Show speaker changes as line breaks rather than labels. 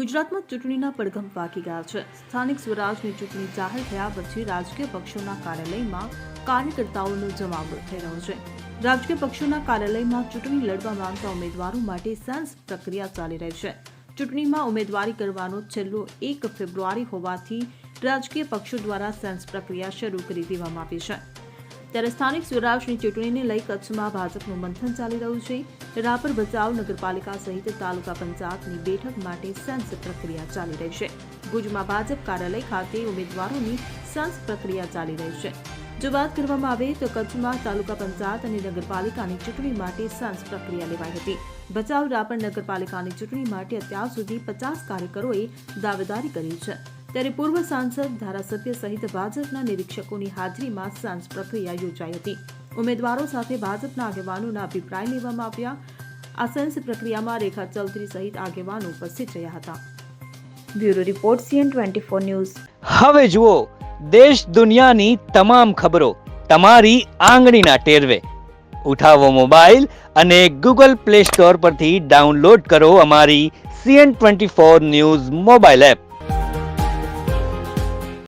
ગુજરાતમાં ચૂંટણીના પડઘમ વાગી ગયા છે। સ્થાનિક સ્વરાજની ચૂંટણી જાહેર થયા પછી રાજકીય પક્ષોના કાર્યાલયમાં કાર્યકર્તાઓનો જમાવડો થઈ રહ્યો છે। રાજકીય પક્ષોના કાર્યાલયમાં ચૂંટણી લડવા માંગતા ઉમેદવારો માટે સેન્સ પ્રક્રિયા ચાલી રહી છે। ચૂંટણીમાં ઉમેદવારી કરવાનો છેલ્લો 1 ફેબ્રુઆરી હોવાથી રાજકીય પક્ષો દ્વારા સેન્સ પ્રક્રિયા શરૂ કરી દેવામાં આવી છે। ત્યારે સ્થાનિક સ્વરાજની ચૂંટણીને લઈ કચ્છમાં ભાજપનું મંથન ચાલી રહ્યું છે। રાપર ભચાઉ નગરપાલિકા સહિત તાલુકા પંચાયતની બેઠક માટે સેન્સ પ્રક્રિયા ચાલી રહી છે। ભુજમાં ભાજપ કાર્યાલય ખાતે ઉમેદવારોની સેન્સ પ્રક્રિયા ચાલી રહી છે। જો વાત કરવામાં આવે તો કચ્છમાં તાલુકા પંચાયત અને નગરપાલિકાની ચૂંટણી માટે સેન્સ પ્રક્રિયા લેવાઈ હતી। ભચાઉ રાપર નગરપાલિકાની ચૂંટણી માટે અત્યાર સુધી 50 કાર્યકરોએ દાવેદારી કરી છે। ત્યારે પૂર્વ સાંસદ ધારાસભ્ય સહિત ભાજપના નિરીક્ષકોની હાજરીમાં સેન્સ પ્રક્રિયા યોજાઈ હતી। ઉમેદવારો સાથે ભાજપના આગેવાનોના અભિપ્રાય લેવામાં આવ્યા। આ સેન્સ પ્રક્રિયામાં રેખા ચૌધરી સહિત આગેવાનો ઉપસ્થિત રહ્યા હતા। Bureau report CN24 news.
હવે જુઓ દેશ દુનિયાની તમામ ખબરો તમારી આંગળીના ટેરવે। ઉઠાવો મોબાઈલ અને Google Play Store પરથી ડાઉનલોડ કરો અમારી CN24 ન્યૂઝ મોબાઈલ એપ।